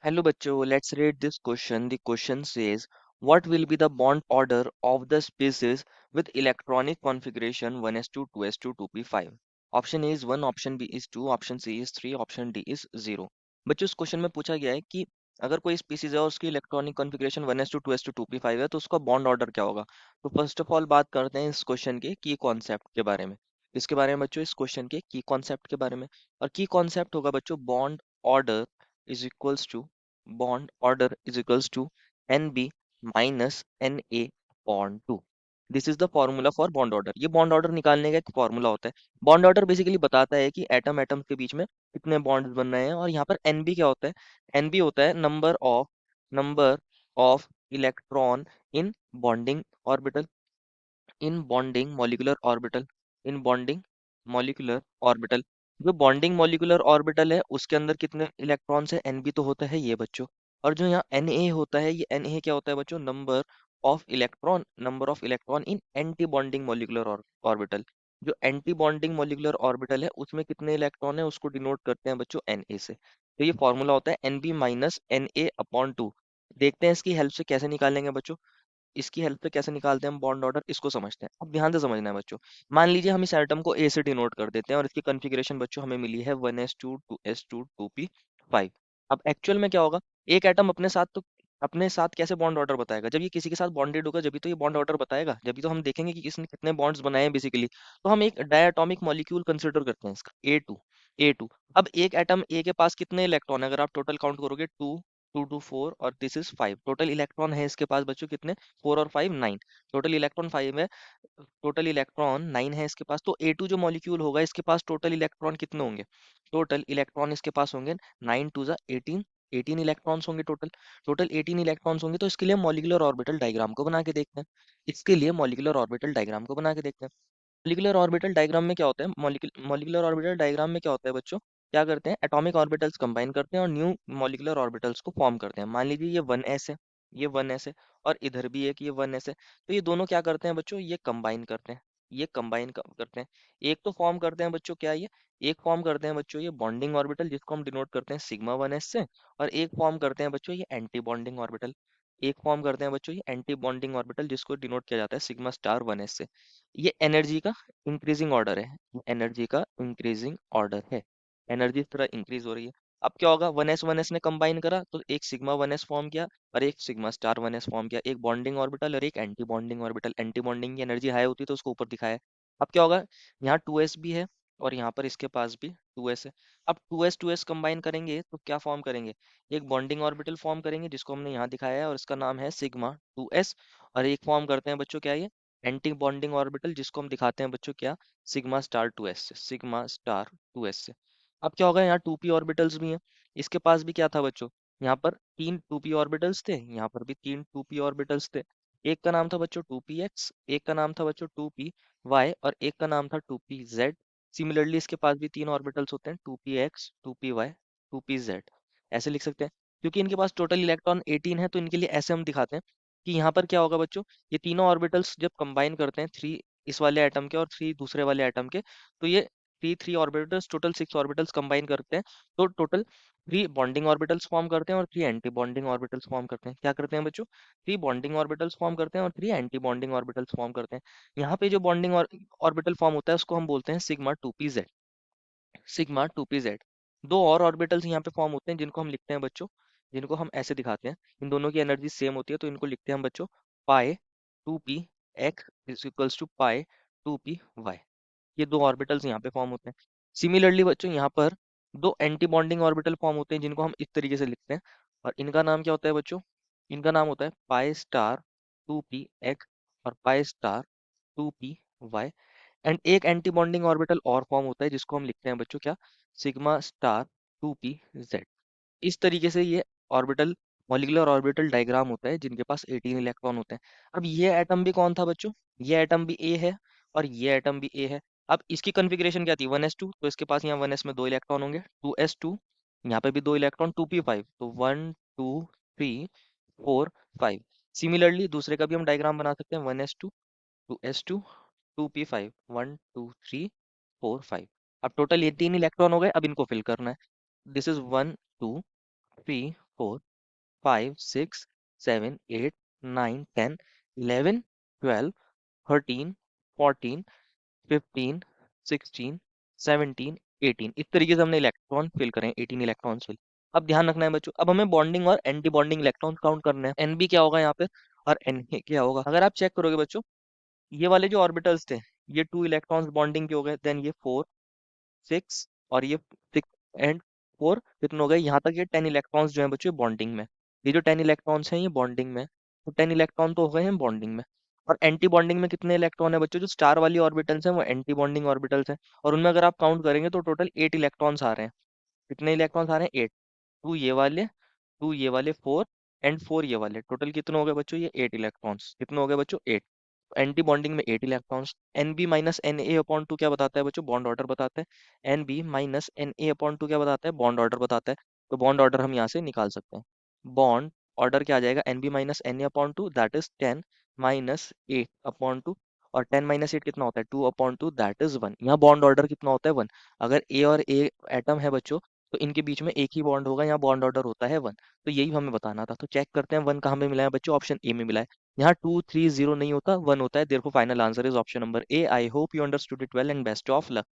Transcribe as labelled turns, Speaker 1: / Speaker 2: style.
Speaker 1: Hello bachcho, let's read this question. The question says, what will be the bond order of the species with electronic configuration 1s2, 2s2, 2p5? Option A is 1, option B is 2, option C is 3, option D is 0. बच्चों इस question में पूछा गया है कि अगर कोई species है और उसकी electronic configuration 1s2, 2s2, 2p5 है तो उसका बॉन्ड ऑर्डर क्या होगा? तो फर्स्ट ऑफ ऑल बात करते हैं इस क्वेश्चन के की कॉन्सेप्ट के बारे में। इसके बारे में बच्चों इस क्वेश्चन के की कॉन्सेप्ट के बारे में। और की कॉन्सेप्ट होगा बच्चों bond order is equals to NB minus NA upon 2. This is the formula for bond order. ये बॉन्ड ऑर्डर निकालने का एक फॉर्मूला होता है। बॉन्ड ऑर्डर बेसिकली बताता है कि एटम एटम के बीच में कितने बॉन्ड्स बन रहे हैं। और यहाँ पर एनबी क्या होता है? एनबी होता है number of electron in bonding orbital, in bonding molecular orbital, in bonding molecular orbital. जो बॉन्डिंग मॉलिक्यूलर ऑर्बिटल है उसके अंदर कितने इलेक्ट्रॉन्स है? एनबी तो होता है ये बच्चों। और जो यहाँ एन ए होता है, ये एन ए क्या होता है बच्चों? Number of electron in anti bonding molecular orbital. जो एंटी बॉन्डिंग मॉलिक्यूलर ऑर्बिटल है उसमें कितने इलेक्ट्रॉन है उसको डिनोट करते हैं बच्चों एन ए से। तो ये फॉर्मूला होता है N B minus N A upon two. देखते हैं इसकी हेल्प से कैसे निकालेंगे बच्चों। इसकी हेल्प से कैसे निकालते हैं हम बॉन्ड ऑर्डर, इसको समझते हैं। अब ध्यान से समझना है बच्चों। मान लीजिए हम इस एटम को ए से डिनोट कर देते हैं और इसकी कॉन्फ़िगरेशन बच्चों हमें मिली है 1s2 2s2 2p5। अब एक्चुअल में क्या होगा? एक एटम अपने साथ कैसे बॉन्ड ऑर्डर बताएगा? जब ये किसी के साथ बॉन्डेड होगा जब तो ये बॉन्ड ऑर्डर बताएगा, जब तो हम देखेंगे कि इसने कितने बॉन्ड्स बनाए हैं बेसिकली। तो हम एक डायटोमिक मॉलिक्यूल कंसिडर करते हैं इसका ए टू। अब एक एटम ए के पास कितने इलेक्ट्रॉन है? अगर आप टोटल काउंट करोगे टू, टू टू फोर और this is five. Total electron है इसके पास बच्चों कितने? फोर और five, nine. Total electron five है, टोटल इलेक्ट्रॉन नाइन है इसके पास। तो ए टू जो मॉलिक्यूल होगा इसके पास टोटल इलेक्ट्रॉन कितने होंगे? टोटल इलेक्ट्रॉन इसके पास होंगे नाइन टू जा एटीन। 18 इलेक्ट्रॉन्स होंगे टोटल। टोटल 18 इलेक्ट्रॉन्स होंगे। तो इसके लिए मॉलिक्यूलर ऑर्बिटल डायग्राम को बना के देखते हैं। इसके लिए मॉलिक्यूलर ऑर्बिटल डायग्राम को बना के देखते हैं। मॉलिक्यूलर ऑर्बिटल डायग्राम में क्या होता है? मॉलिक्यूलर ऑर्बिटल डायग्राम में क्या होता है बच्चों? क्या करते हैं? एटॉमिक ऑर्बिटल्स कंबाइन करते हैं और न्यू मॉलिक्यूलर ऑर्बिटल्स को फॉर्म करते हैं। मान लीजिए ये 1s है, ये 1s है, और इधर भी एक ये 1s है। तो ये दोनों क्या करते हैं बच्चों? ये कंबाइन करते हैं। ये कंबाइन करते हैं। एक तो फॉर्म करते हैं बच्चों क्या ये? एक फॉर्म करते हैं बच्चों ये बॉन्डिंग ऑर्बिटल जिसको हम डिनोट करते हैं सिग्मा 1s से। और एक फॉर्म करते हैं बच्चों ये एंटी बॉन्डिंग ऑर्बिटल। एक फॉर्म करते हैं बच्चों ये एंटी बॉन्डिंग ऑर्बिटल जिसको डिनोट किया जाता है सिग्मा स्टार 1s से। ये एनर्जी का इंक्रीजिंग ऑर्डर है। एनर्जी का इंक्रीजिंग ऑर्डर है। एनर्जी इस तरह इंक्रीज हो रही है। अब क्या होगा? वन एस ने कंबाइन करा तो एक सिग्मा 1s फॉर्म किया और एक सिग्मा स्टार 1s फॉर्म किया। एक बॉन्डिंग ऑर्बिटल और एक anti bonding orbital. Anti bonding की एनर्जी हाई होती है तो उसको ऊपर दिखाया है। अब क्या होगा? यहाँ 2s भी है और यहाँ पर इसके पास भी 2s है। अब 2s कंबाइन करेंगे तो क्या फॉर्म करेंगे? एक बॉन्डिंग ऑर्बिटल फॉर्म करेंगे जिसको हमने यहाँ दिखाया है और इसका नाम है सिग्मा 2s। और एक फॉर्म करते हैं बच्चों क्या ये? एंटी बॉन्डिंग ऑर्बिटल जिसको हम दिखाते हैं बच्चों क्या? सिग्मा स्टार 2s से। सिग्मा स्टार 2s से। अब क्या होगा? यहाँ 2p ऑर्बिटल्स भी हैं। इसके पास भी क्या था बच्चों? यहाँ पर तीन 2p ऑर्बिटल्स थे, यहाँ पर भी तीन 2p ऑर्बिटल्स थे। एक का नाम था बच्चों 2px, एक का नाम था बच्चों 2py और एक का नाम था 2pz। सिमिलरली इसके पास भी तीन ऑर्बिटल्स होते हैं 2px 2py 2pz। ऐसे लिख सकते हैं। क्योंकि इनके पास टोटल इलेक्ट्रॉन 18 है तो इनके लिए ऐसे हम दिखाते हैं कि यहाँ पर क्या होगा बच्चों? ये तीनों ऑर्बिटल्स जब कंबाइन करते हैं, थ्री इस वाले एटम के और थ्री दूसरे वाले एटम के, तो ये three three orbitals total six orbitals combine करते हैं। तो total three bonding orbitals form करते हैं और three anti bonding orbitals form करते हैं। क्या करते हैं बच्चों? थ्री बॉन्डिंग ऑर्बिटल्स फॉर्म करते हैं और three anti bonding orbitals form करते हैं। यहाँ पे जो बॉन्डिंग ऑर्बिटल फॉर्म होता है उसको हम बोलते हैं sigma two p Z. Sigma two p Z. दो और ऑर्बिटल्स यहाँ पे फॉर्म होते हैं जिनको हम लिखते हैं बच्चों, जिनको हम ऐसे दिखाते हैं। इन दोनों की एनर्जी सेम होती है तो इनको लिखते हैं हम बच्चों pi two p x is equals to pi two p y. ये दो ऑर्बिटल्स यहाँ पे फॉर्म होते हैं। सिमिलरली बच्चों यहाँ पर दो एंटी बॉन्डिंग ऑर्बिटल फॉर्म होते हैं जिनको हम इस तरीके से लिखते हैं। और इनका नाम क्या होता है बच्चों? इनका नाम होता है pi star two p x और pi star two p y. And एक एंटी बॉन्डिंग ऑर्बिटल और फॉर्म होता है जिसको हम लिखते हैं बच्चों क्या? Sigma star two p z. इस तरीके से ये ऑर्बिटल मॉलिक्यूलर ऑर्बिटल डायग्राम होता है जिनके पास 18 इलेक्ट्रॉन होते हैं। अब ये एटम भी कौन था बच्चों? ये एटम भी ए है और ये एटम भी ए है। अब इसकी कॉन्फ़िगरेशन क्या थी? 1s2, तो इसके पास यहाँ 1s में दो इलेक्ट्रॉन होंगे। 2s2, यहाँ पे भी दो इलेक्ट्रॉन 2p5, तो 1 2 3 4 5। सिमिलरली दूसरे का भी हम डायग्राम बना सकते हैं। 1s2 2s2 2p5 1 2 3 4 5। अब टोटल ये तीन इलेक्ट्रॉन हो गए। अब इनको फिल करना है। दिस इज 1 2 3 4 5 6 7 8 9 10 11 12 13 14 15 16 17 18 इस तरीके से हमने इलेक्ट्रॉन फिल करें 18 इलेक्ट्रॉन फिल। अब ध्यान रखना है बच्चों, अब हमें बॉन्डिंग और एंटी बॉन्डिंग इलेक्ट्रॉन काउंट करने हैं। एनबी क्या होगा यहाँ पे और एन क्या होगा, अगर आप चेक करोगे बच्चों, ये वाले जो ऑर्बिटल्स थे, ये 2 इलेक्ट्रॉन्स बॉन्डिंग के हो गए, देन ये 4 6 और ये 6 एंड 4 कितने हो गए, यहाँ तक ये 10 इलेक्ट्रॉन्स जो है बच्चों बॉन्डिंग में। ये जो 10 इलेक्ट्रॉन्स हैं ये बॉन्डिंग में, तो 10 इलेक्ट्रॉन तो हो गए हैं बॉन्डिंग में। और एंटी बॉन्डिंग में कितने इलेक्ट्रॉन है बच्चों, जो स्टार वाली ऑर्बिटल्स हैं वो एंटी बॉन्डिंग ऑर्बिटल्स हैं, और उनमें अगर आप काउंट करेंगे तो टोटल 8 इलेक्ट्रॉन्स आ रहे हैं। कितने इलेक्ट्रॉन्स आ रहे हैं, 8। 2 ये वाले, 2 ये वाले, 4 एंड 4 ये वाले, टोटल कितने हो गए बच्चों, ये 8 इलेक्ट्रॉन्स। कितने हो गए बच्चों, 8। एंटी बॉन्डिंग में 8 electrons. N B minus N A upon two क्या बताता है बच्चों, बॉन्ड ऑर्डर बताता है। N B minus N A upon two क्या बताता है, बॉन्ड ऑर्डर बताता है। तो बॉन्ड ऑर्डर हम यहाँ से निकाल सकते हैं। बॉन्ड ऑर्डर क्या आ जाएगा, N B minus N A upon two that is 10 minus 8 upon two, और 10 माइनस 8 कितना होता है, 2 अपॉन टू दैट इज 1। यहाँ बॉन्ड ऑर्डर कितना होता है, 1। अगर ए और ए एटम है बच्चों, तो इनके बीच में एक ही बॉन्ड होगा, यहाँ बॉन्ड ऑर्डर होता है 1। तो यही हमें बताना था। तो चेक करते हैं 1 कहाँ पे मिला है बच्चों, ऑप्शन ए में मिला है। यहाँ 2 3 0 नहीं होता, 1 होता है। Therefore final answer is option number A. I hope you understood it well and best of luck.